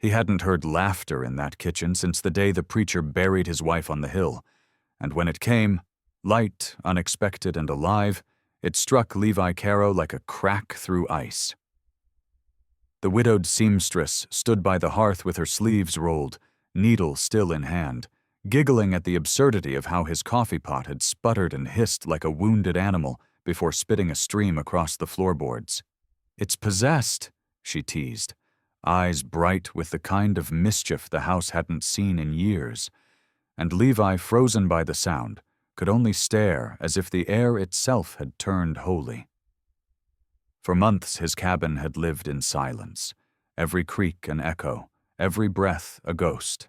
He hadn't heard laughter in that kitchen since the day the preacher buried his wife on the hill, and when it came, light, unexpected, and alive, it struck Levi Caro like a crack through ice. The widowed seamstress stood by the hearth with her sleeves rolled, needle still in hand, giggling at the absurdity of how his coffee pot had sputtered and hissed like a wounded animal before spitting a stream across the floorboards. "It's possessed," she teased, eyes bright with the kind of mischief the house hadn't seen in years, and Levi, frozen by the sound, could only stare as if the air itself had turned holy. For months his cabin had lived in silence, every creak an echo, every breath a ghost.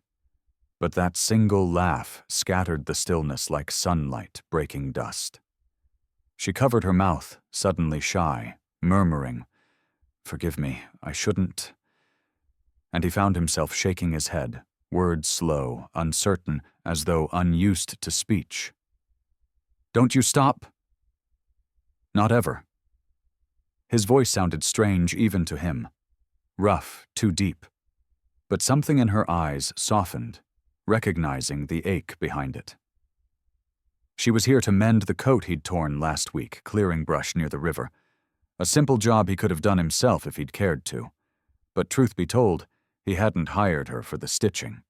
But that single laugh scattered the stillness like sunlight breaking dust. She covered her mouth, suddenly shy, murmuring, "Forgive me, I shouldn't." And he found himself shaking his head, words slow, uncertain, as though unused to speech. "Don't you stop?" "Not ever." His voice sounded strange even to him, rough, too deep. But something in her eyes softened, recognizing the ache behind it. She was here to mend the coat he'd torn last week, clearing brush near the river. A simple job he could have done himself if he'd cared to. But truth be told, he hadn't hired her for the stitching.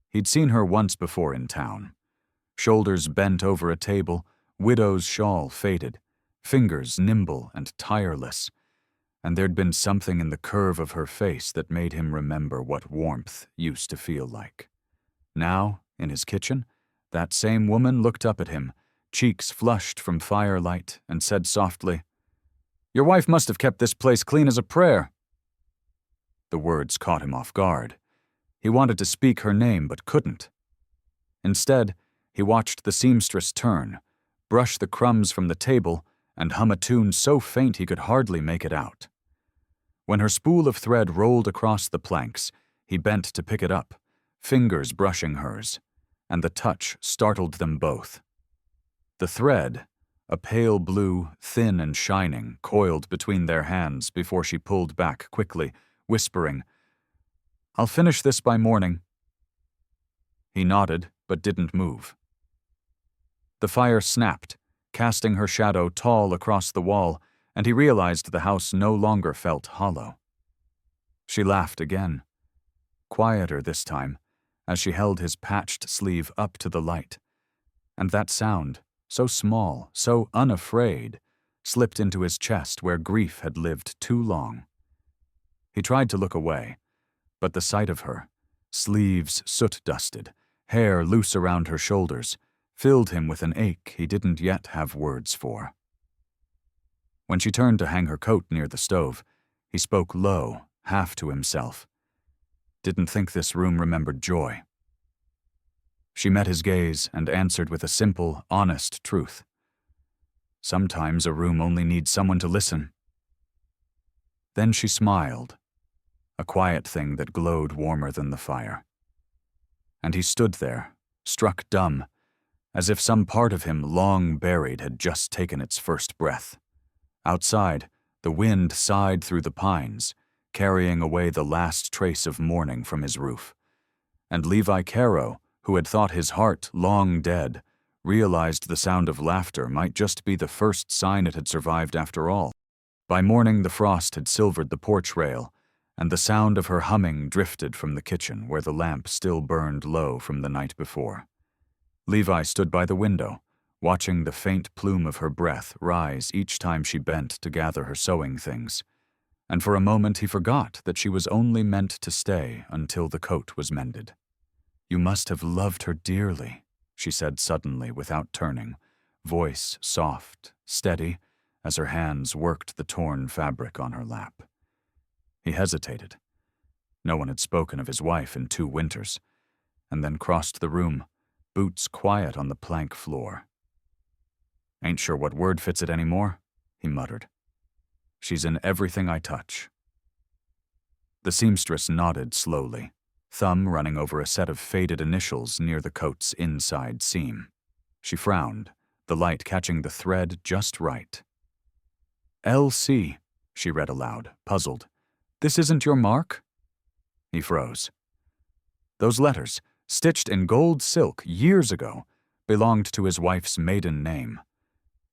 He'd seen her once before in town. Shoulders bent over a table, widow's shawl faded, fingers nimble and tireless, and there'd been something in the curve of her face that made him remember what warmth used to feel like. Now, in his kitchen, that same woman looked up at him, cheeks flushed from firelight, and said softly, "Your wife must have kept this place clean as a prayer." The words caught him off guard. He wanted to speak her name but couldn't. Instead, he watched the seamstress turn, brush the crumbs from the table, and hum a tune so faint he could hardly make it out. When her spool of thread rolled across the planks, he bent to pick it up, fingers brushing hers, and the touch startled them both. The thread, a pale blue, thin and shining, coiled between their hands before she pulled back quickly, whispering, "I'll finish this by morning." He nodded, but didn't move. The fire snapped, casting her shadow tall across the wall, and he realized the house no longer felt hollow. She laughed again, quieter this time, as she held his patched sleeve up to the light, and that sound, so small, so unafraid, slipped into his chest where grief had lived too long. He tried to look away, but the sight of her, sleeves soot-dusted, hair loose around her shoulders, filled him with an ache he didn't yet have words for. When she turned to hang her coat near the stove, he spoke low, half to himself. Didn't think this room remembered joy. She met his gaze and answered with a simple, honest truth. Sometimes a room only needs someone to listen. Then she smiled, a quiet thing that glowed warmer than the fire. And he stood there, struck dumb, as if some part of him long buried had just taken its first breath. Outside, the wind sighed through the pines, carrying away the last trace of morning from his roof. And Levi Caro, who had thought his heart long dead, realized the sound of laughter might just be the first sign it had survived after all. By morning the frost had silvered the porch rail, and the sound of her humming drifted from the kitchen where the lamp still burned low from the night before. Levi stood by the window, watching the faint plume of her breath rise each time she bent to gather her sewing things, and for a moment he forgot that she was only meant to stay until the coat was mended. "You must have loved her dearly," she said suddenly without turning, voice soft, steady, as her hands worked the torn fabric on her lap. He hesitated. No one had spoken of his wife in 2 winters, and then crossed the room, boots quiet on the plank floor. "Ain't sure what word fits it anymore," he muttered. "She's in everything I touch." The seamstress nodded slowly, thumb running over a set of faded initials near the coat's inside seam. She frowned, the light catching the thread just right. "L.C.," she read aloud, puzzled. "This isn't your mark?" He froze. Those letters, stitched in gold silk years ago, belonged to his wife's maiden name,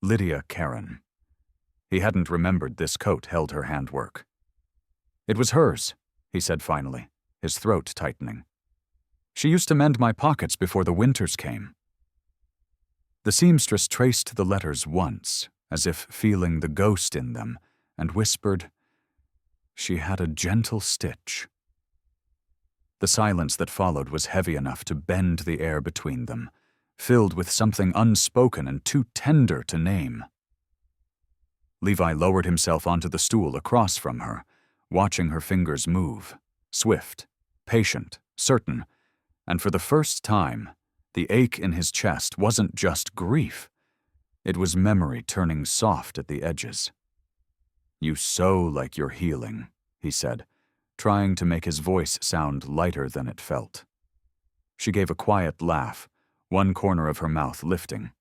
Lydia Karen. He hadn't remembered this coat held her handwork. It was hers, he said finally, his throat tightening. She used to mend my pockets before the winters came. The seamstress traced the letters once, as if feeling the ghost in them, and whispered, "She had a gentle stitch." The silence that followed was heavy enough to bend the air between them, filled with something unspoken and too tender to name. Levi lowered himself onto the stool across from her, watching her fingers move, swift, patient, certain, and for the first time, the ache in his chest wasn't just grief. It was memory turning soft at the edges. "You sew like you're healing," he said, trying to make his voice sound lighter than it felt. She gave a quiet laugh, one corner of her mouth lifting.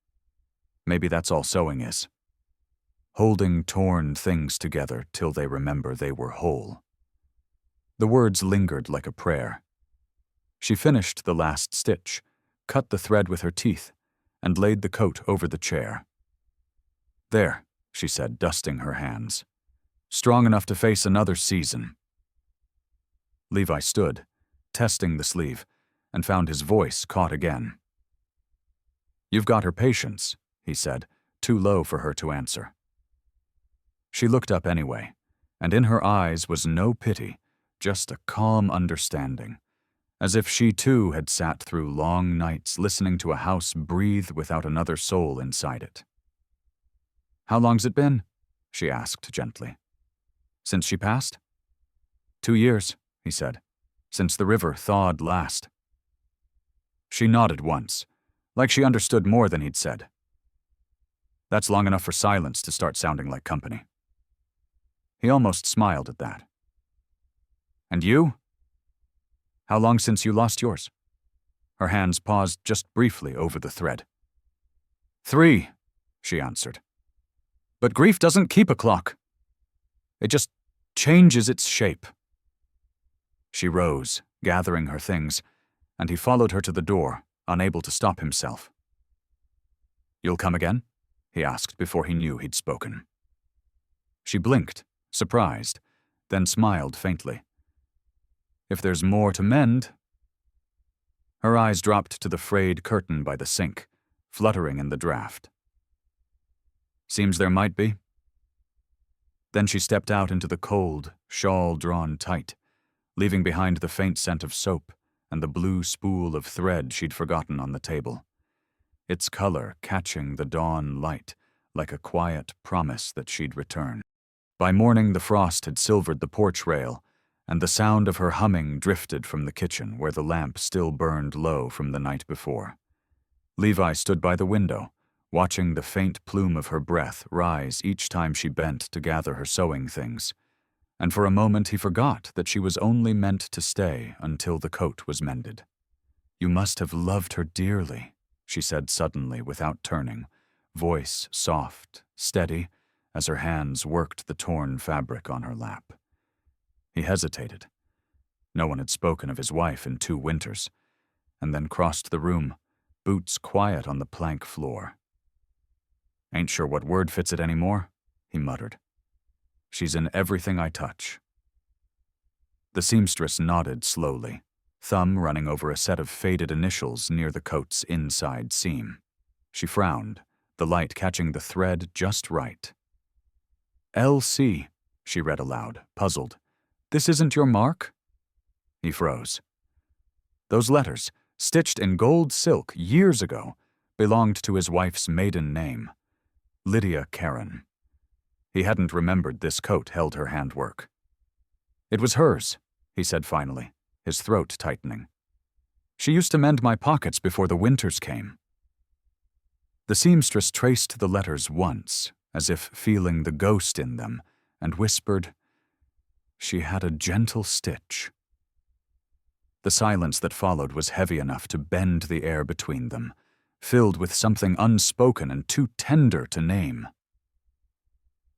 Maybe that's all sewing is. Holding torn things together till they remember they were whole. The words lingered like a prayer. She finished the last stitch, cut the thread with her teeth, and laid the coat over the chair. "There," she said, dusting her hands. "Strong enough to face another season." Levi stood, testing the sleeve, and found his voice caught again. "You've got her patience," he said, too low for her to answer. She looked up anyway, and in her eyes was no pity, just a calm understanding, as if she too had sat through long nights listening to a house breathe without another soul inside it. "How long's it been?" she asked gently. "Since she passed?" 2 years, he said, "since the river thawed last." She nodded once, like she understood more than he'd said. That's long enough for silence to start sounding like company. He almost smiled at that. "And you? How long since you lost yours?" Her hands paused just briefly over the thread. 3, she answered. "But grief doesn't keep a clock. It just changes its shape." She rose, gathering her things, and he followed her to the door, unable to stop himself. "You'll come again?" he asked before he knew he'd spoken. She blinked, surprised, then smiled faintly. "If there's more to mend." Her eyes dropped to the frayed curtain by the sink, fluttering in the draft. "Seems there might be." Then she stepped out into the cold, shawl drawn tight, leaving behind the faint scent of soap and the blue spool of thread she'd forgotten on the table, its color catching the dawn light like a quiet promise that she'd return. By morning the frost had silvered the porch rail, and the sound of her humming drifted from the kitchen where the lamp still burned low from the night before. Levi stood by the window, watching the faint plume of her breath rise each time she bent to gather her sewing things, and for a moment he forgot that she was only meant to stay until the coat was mended. "You must have loved her dearly," she said suddenly without turning, voice soft, steady, as her hands worked the torn fabric on her lap. He hesitated. No one had spoken of his wife in 2 winters, and then crossed the room, boots quiet on the plank floor. "Ain't sure what word fits it anymore," he muttered. "She's in everything I touch." The seamstress nodded slowly, thumb running over a set of faded initials near the coat's inside seam. She frowned, the light catching the thread just right. "L.C., she read aloud, puzzled. "This isn't your mark?" He froze. Those letters, stitched in gold silk years ago, belonged to his wife's maiden name, Lydia Karen. He hadn't remembered this coat held her handwork. "It was hers," he said finally, his throat tightening. "She used to mend my pockets before the winters came." The seamstress traced the letters once, as if feeling the ghost in them, and whispered, "She had a gentle stitch." The silence that followed was heavy enough to bend the air between them, filled with something unspoken and too tender to name.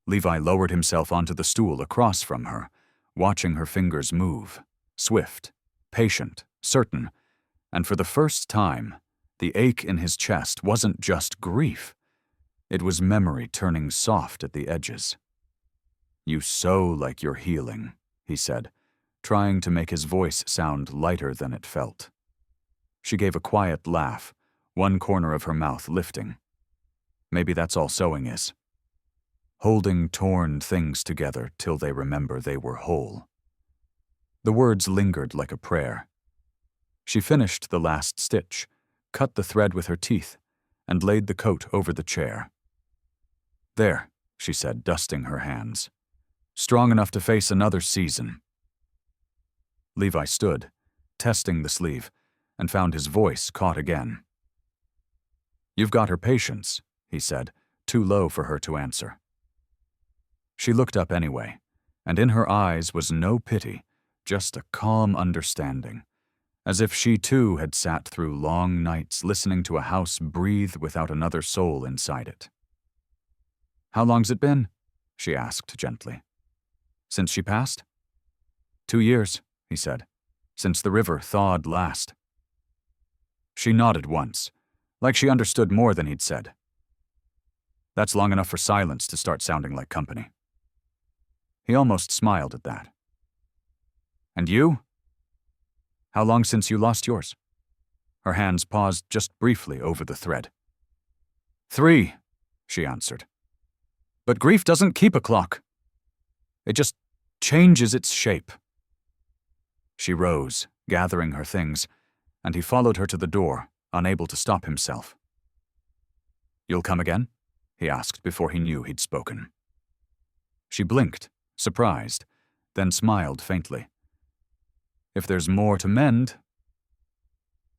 Levi lowered himself onto the stool across from her, watching her fingers move, Swift, patient, certain, and for the first time, the ache in his chest wasn't just grief. It was memory turning soft at the edges. "You sew like you're healing," he said, trying to make his voice sound lighter than it felt. She gave a quiet laugh, one corner of her mouth lifting. Maybe that's all sewing is. Holding torn things together till they remember they were whole. The words lingered like a prayer. She finished the last stitch, cut the thread with her teeth, and laid the coat over the chair. "There," she said, dusting her hands. "Strong enough to face another season." Levi stood, testing the sleeve, and found his voice caught again. "You've got her patience," he said, too low for her to answer. She looked up anyway, and in her eyes was no pity, just a calm understanding, as if she too had sat through long nights listening to a house breathe without another soul inside it. "How long's it been?" she asked gently. "Since she passed?" "2 years," he said, "since the river thawed last." She nodded once, like she understood more than he'd said. That's long enough for silence to start sounding like company. He almost smiled at that. "And you? How long since you lost yours?" Her hands paused just briefly over the thread. 3, she answered. "But grief doesn't keep a clock. It just changes its shape." She rose, gathering her things, and he followed her to the door, unable to stop himself. "You'll come again?" he asked before he knew he'd spoken. She blinked, surprised, then smiled faintly. "If there's more to mend."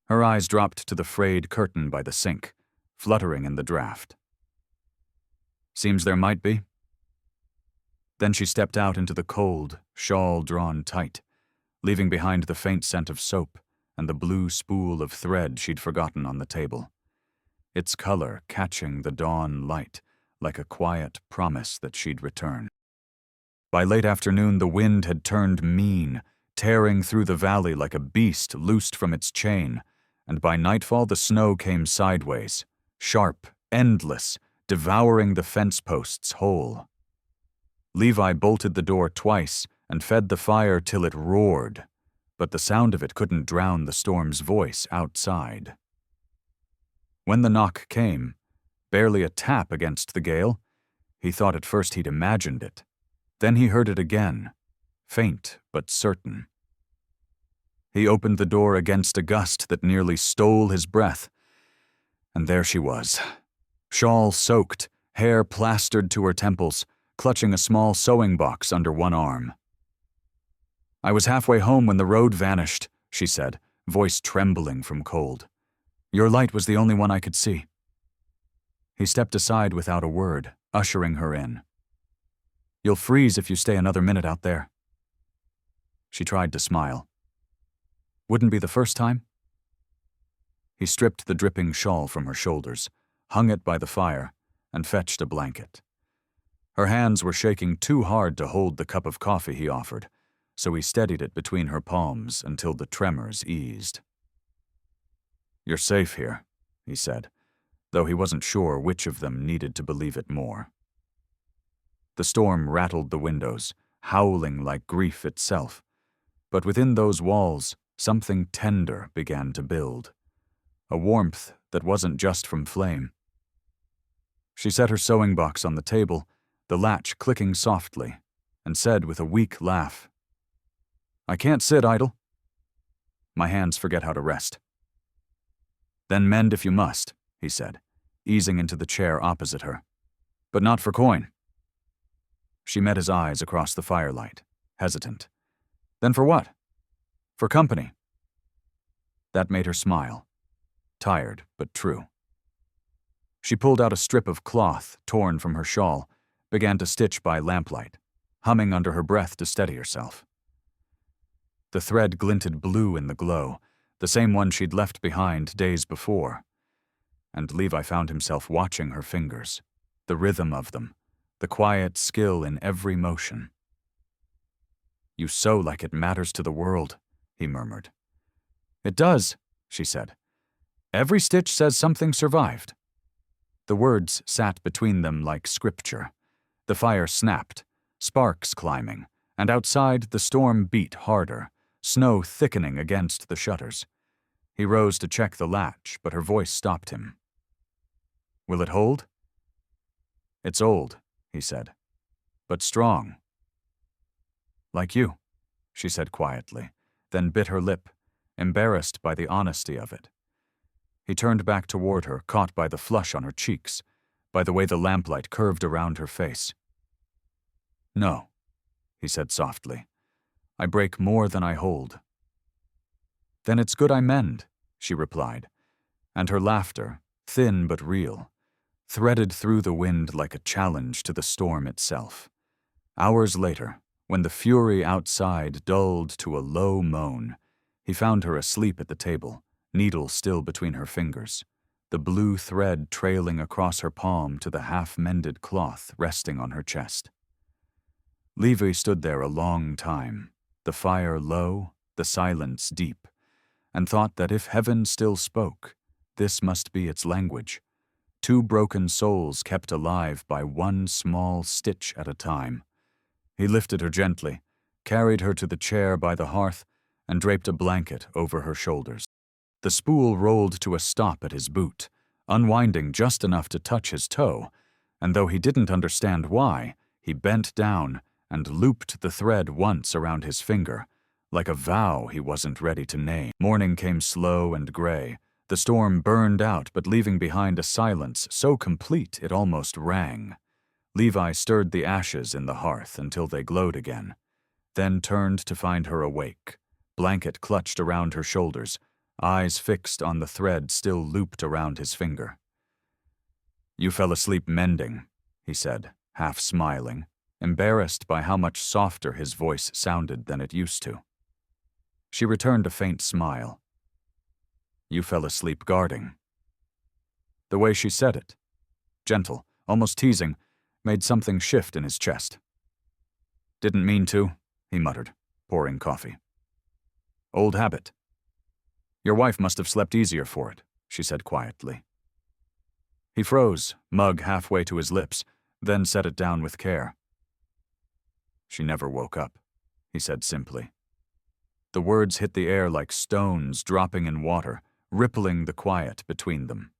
Her eyes dropped to the frayed curtain by the sink, fluttering in the draft. "Seems there might be." Then she stepped out into the cold, shawl drawn tight, leaving behind the faint scent of soap and the blue spool of thread she'd forgotten on the table, its color catching the dawn light like a quiet promise that she'd return. By late afternoon, the wind had turned mean, tearing through the valley like a beast loosed from its chain, and by nightfall the snow came sideways, sharp, endless, devouring the fence posts whole. Levi bolted the door twice and fed the fire till it roared, but the sound of it couldn't drown the storm's voice outside. When the knock came, barely a tap against the gale, he thought at first he'd imagined it. Then he heard it again, faint but certain. He opened the door against a gust that nearly stole his breath, and there she was, shawl soaked, hair plastered to her temples, clutching a small sewing box under one arm. "I was halfway home when the road vanished," she said, voice trembling from cold. "Your light was the only one I could see." He stepped aside without a word, ushering her in. "You'll freeze if you stay another minute out there." She tried to smile. "Wouldn't be the first time?" He stripped the dripping shawl from her shoulders, hung it by the fire, and fetched a blanket. Her hands were shaking too hard to hold the cup of coffee he offered, so he steadied it between her palms until the tremors eased. "You're safe here," he said, though he wasn't sure which of them needed to believe it more. The storm rattled the windows, howling like grief itself, but within those walls, something tender began to build, a warmth that wasn't just from flame. She set her sewing box on the table, the latch clicking softly, and said with a weak laugh, "I can't sit idle. My hands forget how to rest." "Then mend if you must," he said, easing into the chair opposite her. "But not for coin." She met his eyes across the firelight, hesitant. "Then for what?" "For company." That made her smile, tired but true. She pulled out a strip of cloth torn from her shawl, began to stitch by lamplight, humming under her breath to steady herself. The thread glinted blue in the glow, the same one she'd left behind days before, and Levi found himself watching her fingers, the rhythm of them, the quiet skill in every motion. "You sew like it matters to the world," he murmured. It does, she said. Every stitch says something survived. The words sat between them like scripture. The fire snapped, sparks climbing, and outside the storm beat harder, snow thickening against the shutters. He rose to check the latch, but her voice stopped him. Will it hold? It's old, he said, but strong. Like you, she said quietly, then bit her lip, embarrassed by the honesty of it. He turned back toward her, caught by the flush on her cheeks, by the way the lamplight curved around her face. No, he said softly. I break more than I hold. Then it's good I mend, she replied, and her laughter, thin but real, threaded through the wind like a challenge to the storm itself. Hours later, when the fury outside dulled to a low moan, he found her asleep at the table, needle still between her fingers, the blue thread trailing across her palm to the half-mended cloth resting on her chest. Levi stood there a long time, the fire low, the silence deep, and thought that if heaven still spoke, this must be its language. Two broken souls kept alive by one small stitch at a time. He lifted her gently, carried her to the chair by the hearth, and draped a blanket over her shoulders. The spool rolled to a stop at his boot, unwinding just enough to touch his toe, and though he didn't understand why, he bent down and looped the thread once around his finger, like a vow he wasn't ready to name. Morning came slow and gray. The storm burned out, but leaving behind a silence so complete it almost rang. Levi stirred the ashes in the hearth until they glowed again, then turned to find her awake, blanket clutched around her shoulders, eyes fixed on the thread still looped around his finger. You fell asleep mending, he said, half smiling, embarrassed by how much softer his voice sounded than it used to. She returned a faint smile. You fell asleep guarding. The way she said it, gentle, almost teasing, made something shift in his chest. Didn't mean to, he muttered, pouring coffee. Old habit. Your wife must have slept easier for it, she said quietly. He froze, mug halfway to his lips, then set it down with care. She never woke up, he said simply. The words hit the air like stones dropping in water, rippling the quiet between them.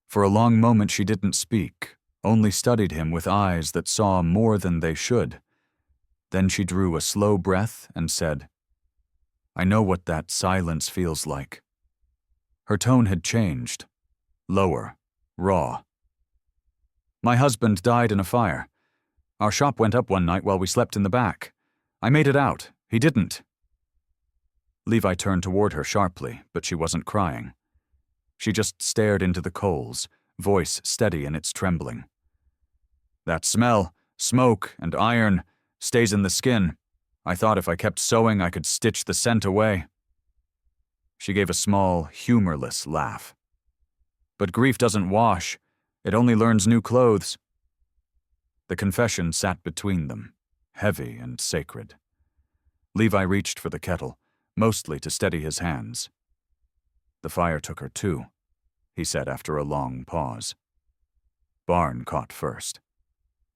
For a long moment she didn't speak, only studied him with eyes that saw more than they should. Then she drew a slow breath and said, I know what that silence feels like. Her tone had changed, lower, raw. My husband died in a fire. Our shop went up one night while we slept in the back. I made it out. He didn't. Levi turned toward her sharply, but she wasn't crying. She just stared into the coals, voice steady in its trembling. That smell, smoke, and iron stays in the skin. I thought if I kept sewing I could stitch the scent away. She gave a small, humorless laugh. But grief doesn't wash. It only learns new clothes. The confession sat between them, heavy and sacred. Levi reached for the kettle, mostly to steady his hands. The fire took her too, he said after a long pause. Barn caught first.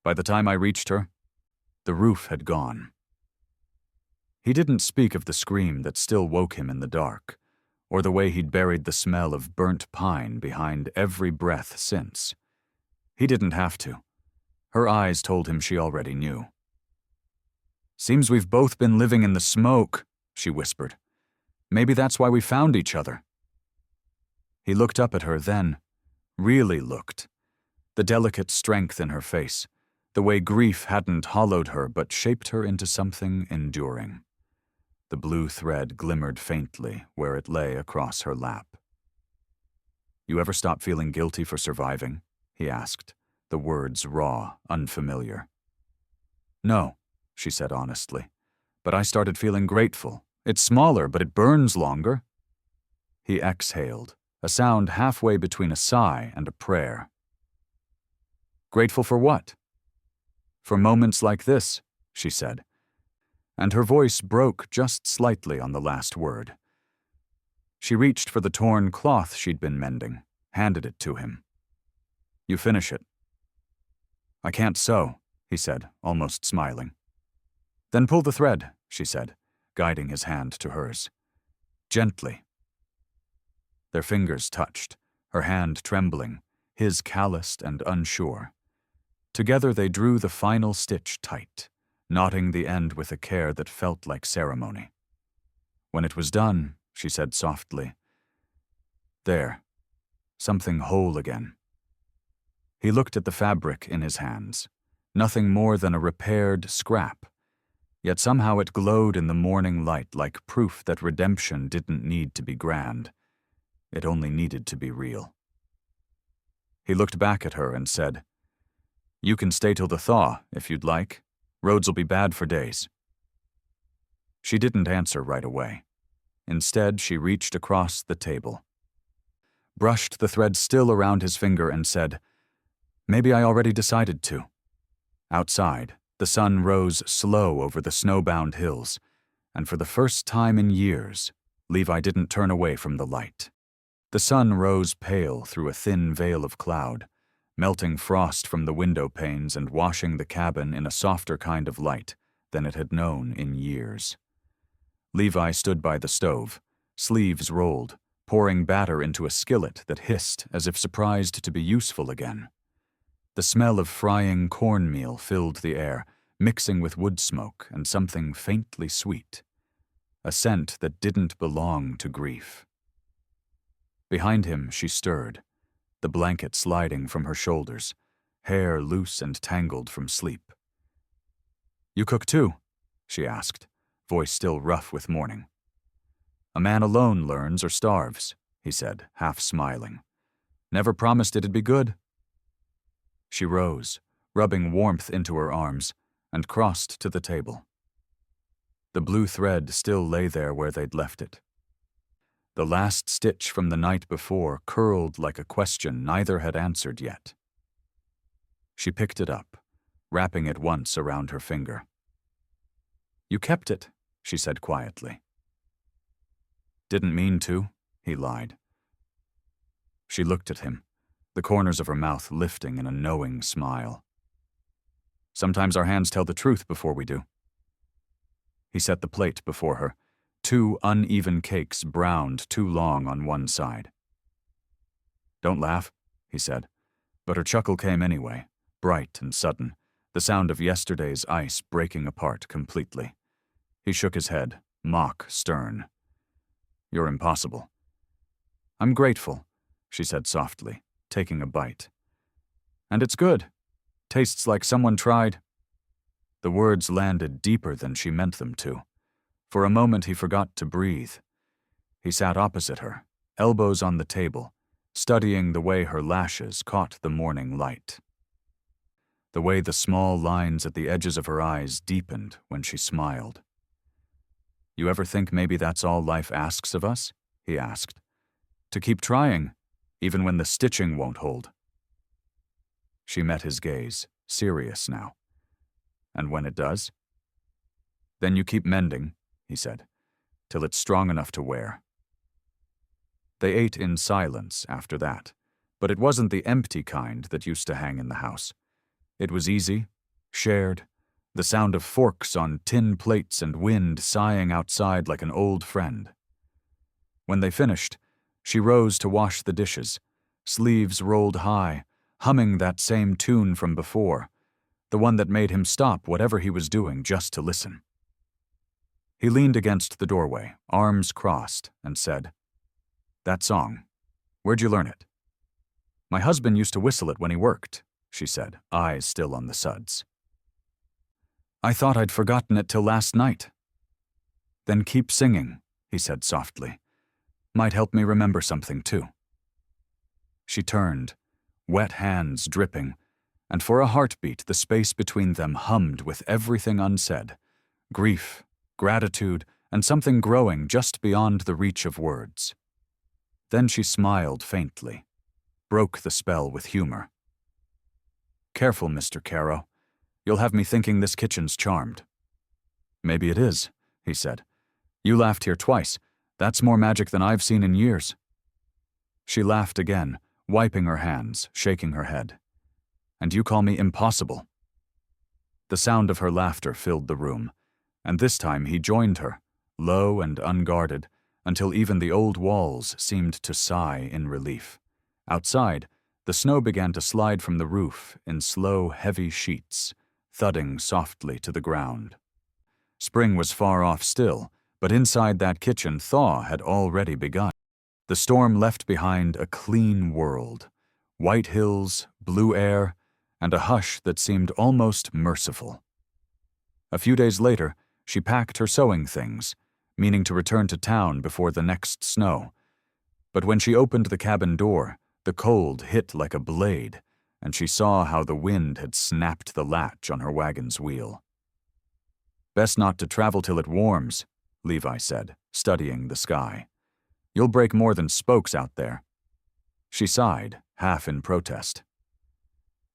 By the time I reached her, the roof had gone. He didn't speak of the scream that still woke him in the dark, or the way he'd buried the smell of burnt pine behind every breath since. He didn't have to. Her eyes told him she already knew. Seems we've both been living in the smoke, she whispered. Maybe that's why we found each other. He looked up at her then, really looked. The delicate strength in her face, the way grief hadn't hollowed her but shaped her into something enduring. The blue thread glimmered faintly where it lay across her lap. You ever stop feeling guilty for surviving? He asked, the words raw, unfamiliar. No, she said honestly, but I started feeling grateful. It's smaller, but it burns longer. He exhaled, a sound halfway between a sigh and a prayer. Grateful for what? For moments like this, she said, and her voice broke just slightly on the last word. She reached for the torn cloth she'd been mending, handed it to him. "You finish it." "I can't sew," he said, almost smiling. "Then pull the thread," she said, guiding his hand to hers. "Gently." Their fingers touched, her hand trembling, his calloused and unsure. Together they drew the final stitch tight, knotting the end with a care that felt like ceremony. When it was done, she said softly, "There, something whole again." He looked at the fabric in his hands, nothing more than a repaired scrap, yet somehow it glowed in the morning light like proof that redemption didn't need to be grand. It only needed to be real. He looked back at her and said, "You can stay till the thaw, if you'd like. Roads'll be bad for days." She didn't answer right away. Instead, she reached across the table, brushed the thread still around his finger and said, "Maybe I already decided to." Outside, the sun rose slow over the snowbound hills, and for the first time in years, Levi didn't turn away from the light. The sun rose pale through a thin veil of cloud, melting frost from the window panes and washing the cabin in a softer kind of light than it had known in years. Levi stood by the stove, sleeves rolled, pouring batter into a skillet that hissed as if surprised to be useful again. The smell of frying cornmeal filled the air, mixing with wood smoke and something faintly sweet, a scent that didn't belong to grief. Behind him, she stirred, the blanket sliding from her shoulders, hair loose and tangled from sleep. "You cook too?" she asked, voice still rough with mourning. "A man alone learns or starves," he said, half smiling. "Never promised it'd be good." She rose, rubbing warmth into her arms, and crossed to the table. The blue thread still lay there where they'd left it. The last stitch from the night before curled like a question neither had answered yet. She picked it up, wrapping it once around her finger. "You kept it," she said quietly. "Didn't mean to," he lied. She looked at him, the corners of her mouth lifting in a knowing smile. "Sometimes our hands tell the truth before we do." He set the plate before her, 2 uneven cakes browned too long on one side. "Don't laugh," he said, but her chuckle came anyway, bright and sudden, the sound of yesterday's ice breaking apart completely. He shook his head, mock stern. "You're impossible." "I'm grateful," she said softly, taking a bite. "And it's good. Tastes like someone tried." The words landed deeper than she meant them to. For a moment he forgot to breathe. He sat opposite her, elbows on the table, studying the way her lashes caught the morning light. The way the small lines at the edges of her eyes deepened when she smiled. "You ever think maybe that's all life asks of us?" he asked. "To keep trying, even when the stitching won't hold." She met his gaze, serious now. "And when it does?" "Then you keep mending," he said, "till it's strong enough to wear." They ate in silence after that, but it wasn't the empty kind that used to hang in the house. It was easy, shared, the sound of forks on tin plates and wind sighing outside like an old friend. When they finished, she rose to wash the dishes, sleeves rolled high, humming that same tune from before, the one that made him stop whatever he was doing just to listen. He leaned against the doorway, arms crossed, and said, "That song, where'd you learn it?" "My husband used to whistle it when he worked," she said, eyes still on the suds. "I thought I'd forgotten it till last night." "Then keep singing," he said softly. "Might help me remember something too." She turned, wet hands dripping, and for a heartbeat the space between them hummed with everything unsaid, grief, gratitude, and something growing just beyond the reach of words. Then she smiled faintly, broke the spell with humor. "Careful, Mr. Caro. You'll have me thinking this kitchen's charmed." Maybe it is, he said. You laughed here twice. That's more magic than I've seen in years. She laughed again, wiping her hands, shaking her head. And you call me impossible? The sound of her laughter filled the room, and this time he joined her, low and unguarded, until even the old walls seemed to sigh in relief. Outside, the snow began to slide from the roof in slow, heavy sheets, thudding softly to the ground. Spring was far off still, but inside that kitchen thaw had already begun. The storm left behind a clean world, white hills, blue air, and a hush that seemed almost merciful. A few days later, she packed her sewing things, meaning to return to town before the next snow. But when she opened the cabin door, the cold hit like a blade, and she saw how the wind had snapped the latch on her wagon's wheel. Best not to travel till it warms, Levi said, studying the sky. You'll break more than spokes out there. She sighed, half in protest.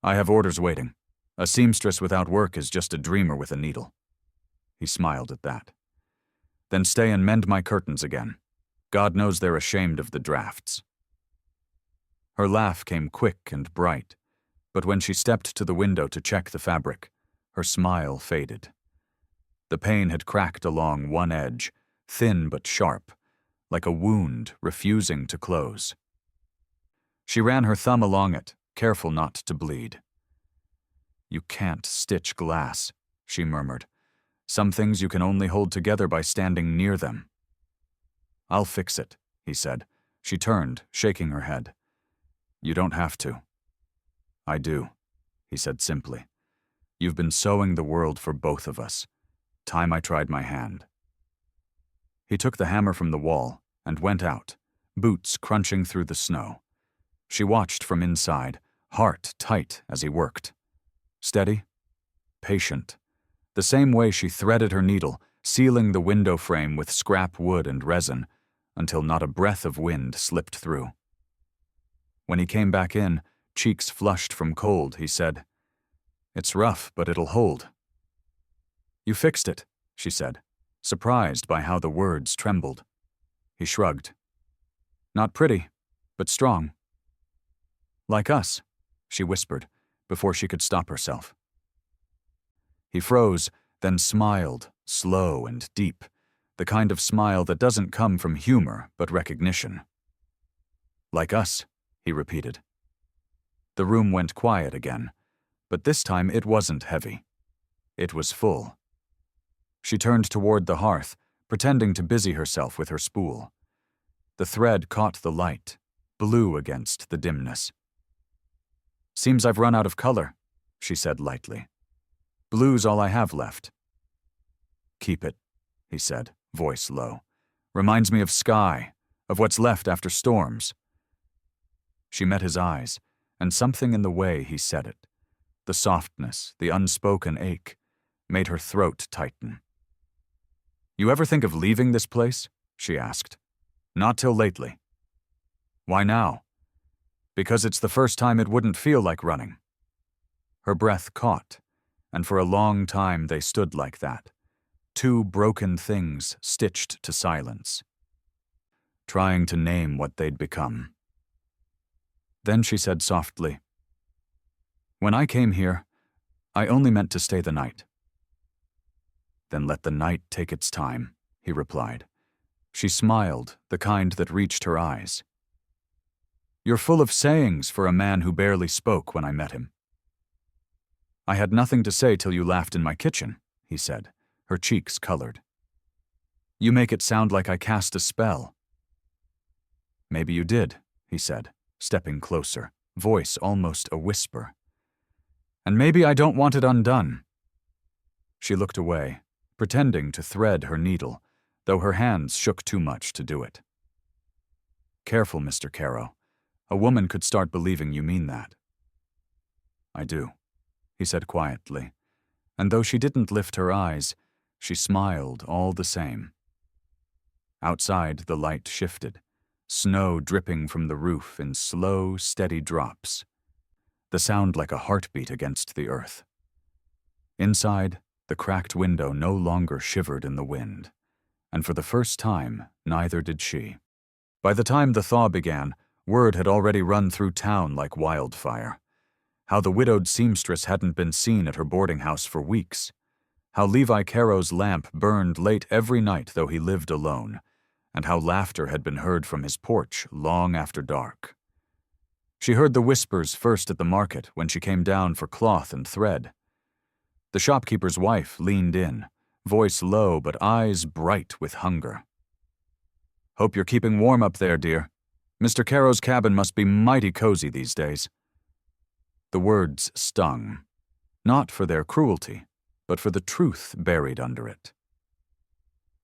I have orders waiting. A seamstress without work is just a dreamer with a needle. He smiled at that. Then stay and mend my curtains again. God knows they're ashamed of the drafts. Her laugh came quick and bright, but when she stepped to the window to check the fabric, her smile faded. The pane had cracked along one edge, thin but sharp, like a wound refusing to close. She ran her thumb along it, careful not to bleed. You can't stitch glass, she murmured. Some things you can only hold together by standing near them. I'll fix it, he said. She turned, shaking her head. You don't have to. I do, he said simply. You've been sewing the world for both of us. Time I tried my hand. He took the hammer from the wall and went out, boots crunching through the snow. She watched from inside, heart tight as he worked. Steady, patient, the same way she threaded her needle, sealing the window frame with scrap wood and resin, until not a breath of wind slipped through. When he came back in, cheeks flushed from cold, he said, It's rough, but it'll hold. You fixed it, she said, surprised by how the words trembled. He shrugged. Not pretty, but strong. Like us, she whispered, before she could stop herself. He froze, then smiled, slow and deep, the kind of smile that doesn't come from humor but recognition. Like us, he repeated. The room went quiet again, but this time it wasn't heavy. It was full. She turned toward the hearth, pretending to busy herself with her spool. The thread caught the light, blue against the dimness. Seems I've run out of color, she said lightly. Blue's all I have left. Keep it, he said, voice low. Reminds me of sky, of what's left after storms. She met his eyes, and something in the way he said it, the softness, the unspoken ache, made her throat tighten. You ever think of leaving this place? She asked. Not till lately. Why now? Because it's the first time it wouldn't feel like running. Her breath caught, and for a long time they stood like that, two broken things stitched to silence, trying to name what they'd become. Then she said softly, When I came here, I only meant to stay the night. Then let the night take its time, he replied. She smiled, the kind that reached her eyes. You're full of sayings for a man who barely spoke when I met him. I had nothing to say till you laughed in my kitchen, he said, her cheeks colored. You make it sound like I cast a spell. Maybe you did, he said, stepping closer, voice almost a whisper. And maybe I don't want it undone. She looked away, pretending to thread her needle, though her hands shook too much to do it. Careful, Mr. Caro. A woman could start believing you mean that. I do, he said quietly, and though she didn't lift her eyes, she smiled all the same. Outside, the light shifted, snow dripping from the roof in slow, steady drops, the sound like a heartbeat against the earth. Inside, The cracked window no longer shivered in the wind, and for the first time, neither did she. By the time the thaw began, word had already run through town like wildfire. How the widowed seamstress hadn't been seen at her boarding house for weeks. How Levi Caro's lamp burned late every night though he lived alone, and how laughter had been heard from his porch long after dark. She heard the whispers first at the market when she came down for cloth and thread. The shopkeeper's wife leaned in, voice low but eyes bright with hunger. "Hope you're keeping warm up there, dear. Mr. Caro's cabin must be mighty cozy these days." The words stung, not for their cruelty, but for the truth buried under it.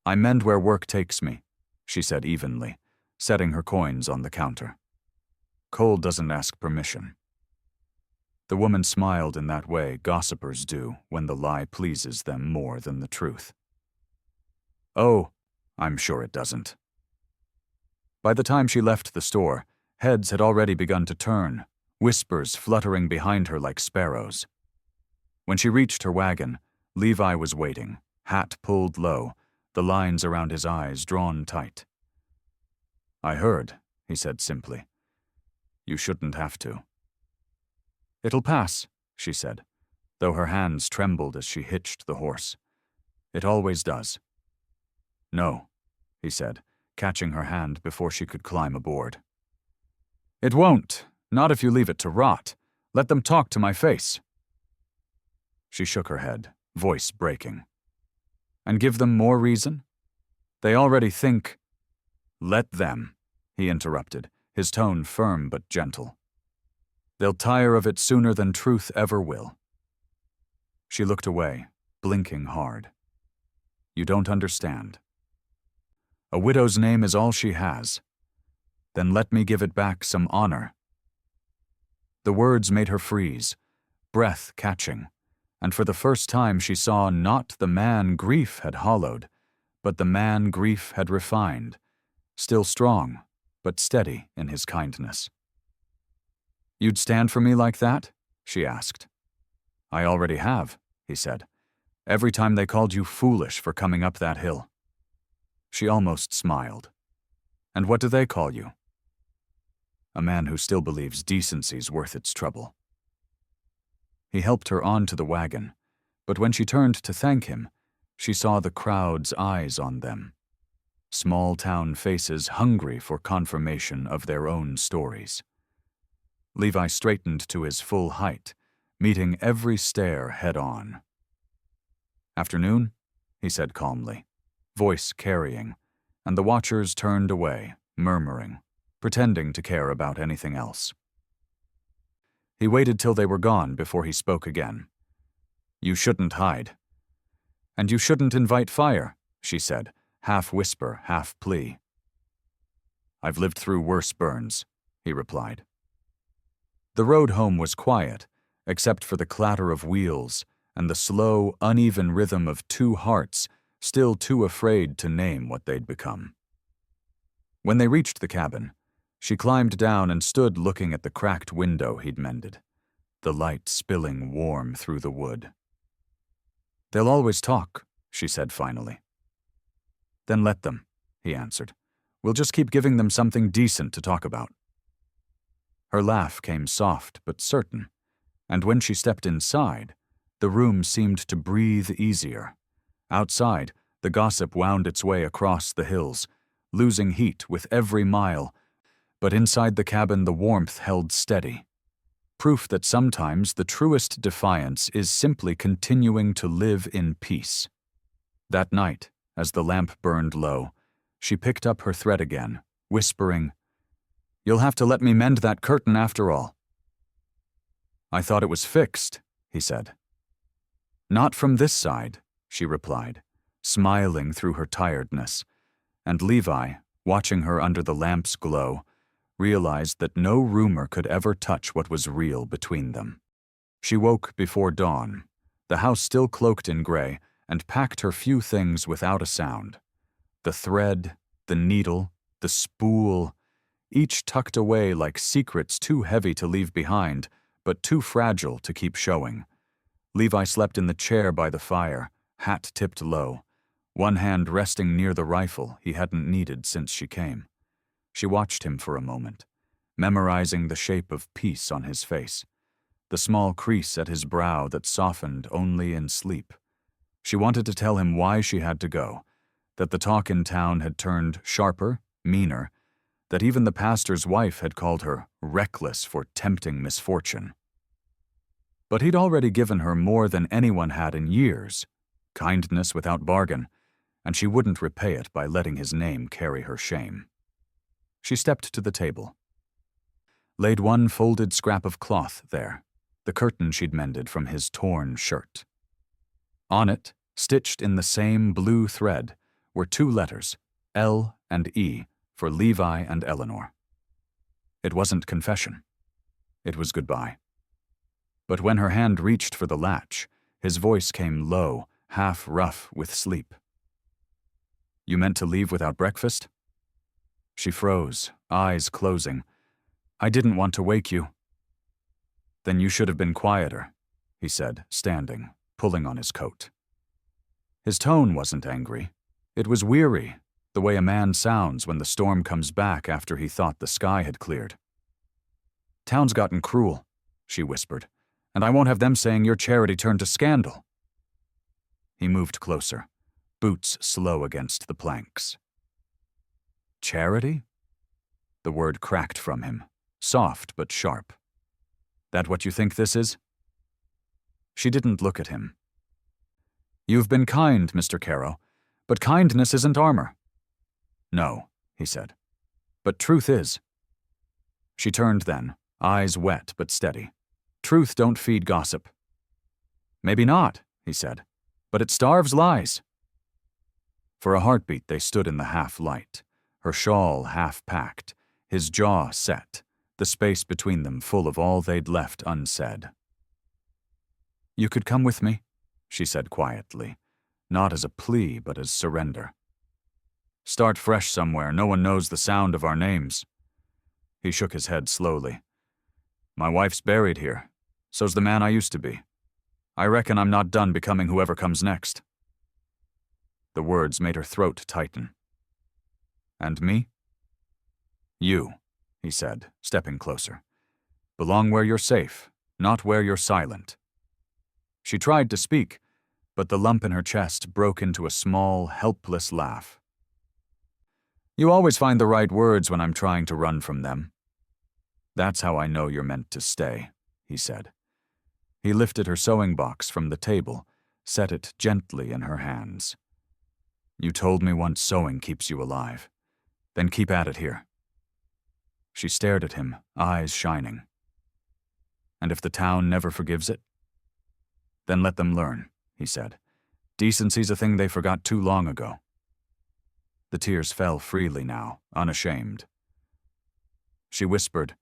"I mend where work takes me," she said evenly, setting her coins on the counter. "Cole doesn't ask permission." The woman smiled in that way gossipers do when the lie pleases them more than the truth. "Oh, I'm sure it doesn't." By the time she left the store, heads had already begun to turn, whispers fluttering behind her like sparrows. When she reached her wagon, Levi was waiting, hat pulled low, the lines around his eyes drawn tight. "I heard," he said simply. "You shouldn't have to." "It'll pass," she said, though her hands trembled as she hitched the horse. "It always does." "No," he said, catching her hand before she could climb aboard. "It won't, not if you leave it to rot. Let them talk to my face." She shook her head, voice breaking. "And give them more reason? They already think—" "Let them," he interrupted, his tone firm but gentle. "They'll tire of it sooner than truth ever will." She looked away, blinking hard. "You don't understand. A widow's name is all she has. Then let me give it back some honor." The words made her freeze, breath catching, and for the first time she saw not the man grief had hollowed, but the man grief had refined, still strong, but steady in his kindness. "You'd stand for me like that?" she asked. "I already have," he said, "every time they called you foolish for coming up that hill." She almost smiled. "And what do they call you?" "A man who still believes decency's worth its trouble." He helped her onto the wagon, but when she turned to thank him, she saw the crowd's eyes on them. Small-town faces hungry for confirmation of their own stories. Levi straightened to his full height, meeting every stare head-on. "Afternoon," he said calmly, voice carrying, and the watchers turned away, murmuring, pretending to care about anything else. He waited till they were gone before he spoke again. "You shouldn't hide." "And you shouldn't invite fire," she said, half whisper, half plea. "I've lived through worse burns," he replied. The road home was quiet, except for the clatter of wheels and the slow, uneven rhythm of two hearts still too afraid to name what they'd become. When they reached the cabin, she climbed down and stood looking at the cracked window he'd mended, the light spilling warm through the wood. "They'll always talk," she said finally. "Then let them," he answered. "We'll just keep giving them something decent to talk about." Her laugh came soft but certain, and when she stepped inside, the room seemed to breathe easier. Outside, the gossip wound its way across the hills, losing heat with every mile, but inside the cabin the warmth held steady. Proof that sometimes the truest defiance is simply continuing to live in peace. That night, as the lamp burned low, she picked up her thread again, whispering, "You'll have to let me mend that curtain after all." "I thought it was fixed," he said. "Not from this side," she replied, smiling through her tiredness, and Levi, watching her under the lamp's glow, realized that no rumor could ever touch what was real between them. She woke before dawn, the house still cloaked in gray, and packed her few things without a sound. The thread, the needle, the spool, each tucked away like secrets too heavy to leave behind, but too fragile to keep showing. Levi slept in the chair by the fire, hat tipped low, one hand resting near the rifle he hadn't needed since she came. She watched him for a moment, memorizing the shape of peace on his face, the small crease at his brow that softened only in sleep. She wanted to tell him why she had to go, that the talk in town had turned sharper, meaner, that even the pastor's wife had called her reckless for tempting misfortune. But he'd already given her more than anyone had in years, kindness without bargain, and she wouldn't repay it by letting his name carry her shame. She stepped to the table, laid one folded scrap of cloth there, the curtain she'd mended from his torn shirt. On it, stitched in the same blue thread, were 2 letters, L and E, for Levi and Eleanor. It wasn't confession. It was goodbye. But when her hand reached for the latch, his voice came low, half rough with sleep. "You meant to leave without breakfast?" She froze, eyes closing. "I didn't want to wake you." "Then you should have been quieter," he said, standing, pulling on his coat. His tone wasn't angry. It was weary, the way a man sounds when the storm comes back after he thought the sky had cleared. "Town's gotten cruel," she whispered, "and I won't have them saying your charity turned to scandal." He moved closer, boots slow against the planks. "Charity?" The word cracked from him, soft but sharp. "That what you think this is?" She didn't look at him. "You've been kind, Mr. Caro, but kindness isn't armor." "No," he said, "but truth is." She turned then, eyes wet but steady. "Truth don't feed gossip." "Maybe not," he said, "but it starves lies." For a heartbeat they stood in the half-light, her shawl half-packed, his jaw set, the space between them full of all they'd left unsaid. "You could come with me," she said quietly, not as a plea but as surrender. "Start fresh somewhere, no one knows the sound of our names." He shook his head slowly. "My wife's buried here, so's the man I used to be. I reckon I'm not done becoming whoever comes next." The words made her throat tighten. "And me?" "You," he said, stepping closer. "Belong where you're safe, not where you're silent." She tried to speak, but the lump in her chest broke into a small, helpless laugh. "You always find the right words when I'm trying to run from them." "That's how I know you're meant to stay," he said. He lifted her sewing box from the table, set it gently in her hands. "You told me once sewing keeps you alive. Then keep at it here." She stared at him, eyes shining. "And if the town never forgives it?" "Then let them learn," he said. "Decency's a thing they forgot too long ago." The tears fell freely now, unashamed. She whispered,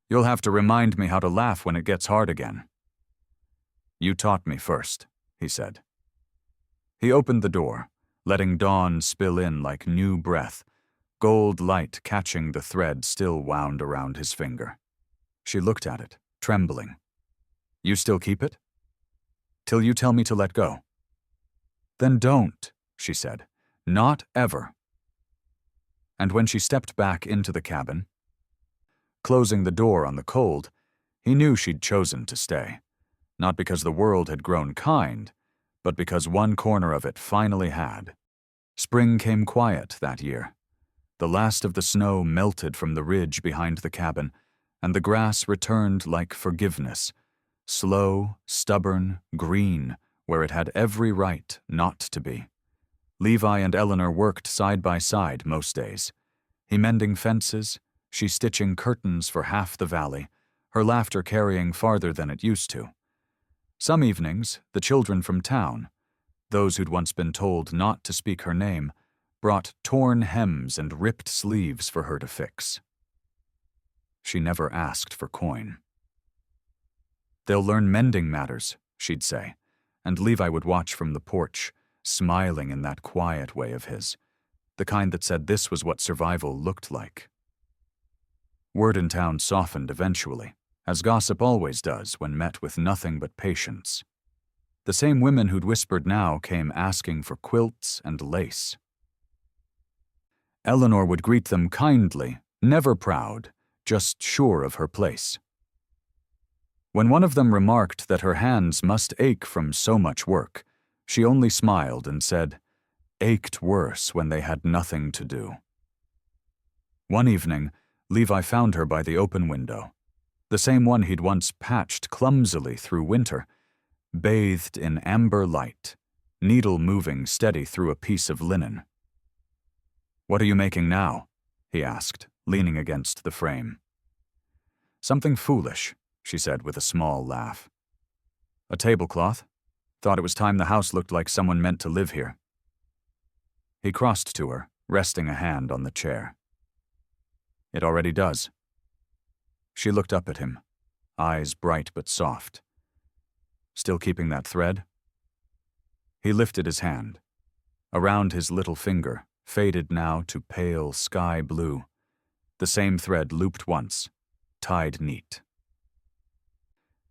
"You'll have to remind me how to laugh when it gets hard again." "You taught me first," he said. He opened the door, letting dawn spill in like new breath, gold light catching the thread still wound around his finger. She looked at it, trembling. "You still keep it?" "Till you tell me to let go." "Then don't," she said. "Not ever." And when she stepped back into the cabin, closing the door on the cold, he knew she'd chosen to stay, not because the world had grown kind, but because one corner of it finally had. Spring came quiet that year. The last of the snow melted from the ridge behind the cabin, and the grass returned like forgiveness, slow, stubborn, green, where it had every right not to be. Levi and Eleanor worked side by side most days, he mending fences, she stitching curtains for half the valley, her laughter carrying farther than it used to. Some evenings, the children from town, those who'd once been told not to speak her name, brought torn hems and ripped sleeves for her to fix. She never asked for coin. "They'll learn mending matters," she'd say, and Levi would watch from the porch, smiling in that quiet way of his, the kind that said this was what survival looked like. Word in town softened eventually, as gossip always does when met with nothing but patience. The same women who'd whispered now came asking for quilts and lace. Eleanor would greet them kindly, never proud, just sure of her place. When one of them remarked that her hands must ache from so much work, she only smiled and said, ached worse when they had nothing to do. One evening, Levi found her by the open window, the same one he'd once patched clumsily through winter, bathed in amber light, needle moving steady through a piece of linen. "What are you making now?" he asked, leaning against the frame. "Something foolish," she said with a small laugh. "A tablecloth. Thought it was time the house looked like someone meant to live here." He crossed to her, resting a hand on the chair. "It already does." She looked up at him, eyes bright but soft. "Still keeping that thread?" He lifted his hand. Around his little finger, faded now to pale sky blue, the same thread looped once, tied neat.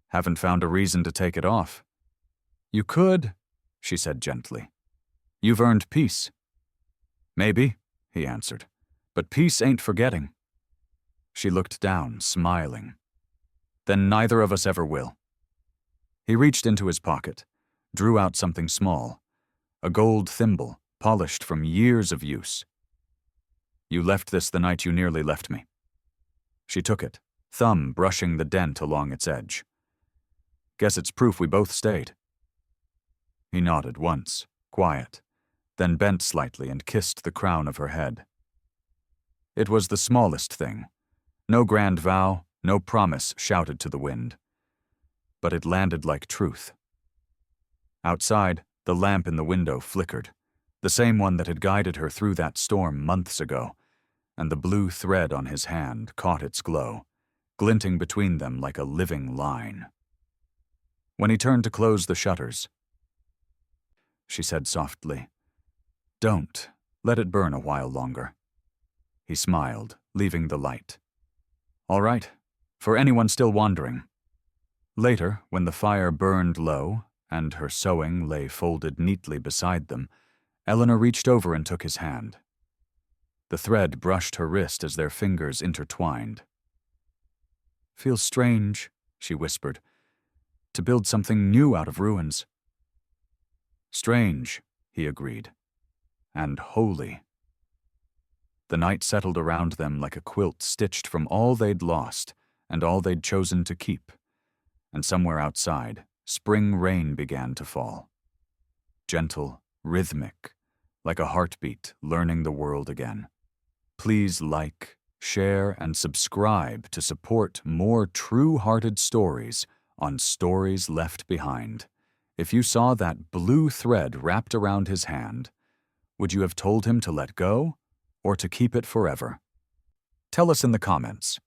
"Haven't found a reason to take it off." "You could," she said gently. "You've earned peace." "Maybe," he answered, "but peace ain't forgetting." She looked down, smiling. "Then neither of us ever will." He reached into his pocket, drew out something small, a gold thimble, polished from years of use. "You left this the night you nearly left me." She took it, thumb brushing the dent along its edge. "Guess it's proof we both stayed." He nodded once, quiet, then bent slightly and kissed the crown of her head. It was the smallest thing. No grand vow, no promise shouted to the wind. But it landed like truth. Outside, the lamp in the window flickered, the same one that had guided her through that storm months ago, and the blue thread on his hand caught its glow, glinting between them like a living line. When he turned to close the shutters, she said softly, "Don't. Let it burn a while longer." He smiled, leaving the light. "All right, for anyone still wandering." Later, when the fire burned low and her sewing lay folded neatly beside them, Eleanor reached over and took his hand. The thread brushed her wrist as their fingers intertwined. "Feels strange," she whispered, "to build something new out of ruins." "Strange," he agreed, "and holy." The night settled around them like a quilt stitched from all they'd lost and all they'd chosen to keep, and somewhere outside, spring rain began to fall. Gentle, rhythmic, like a heartbeat learning the world again. Please like, share, and subscribe to support more true-hearted stories on Stories Left Behind. If you saw that blue thread wrapped around his hand, would you have told him to let go or to keep it forever? Tell us in the comments.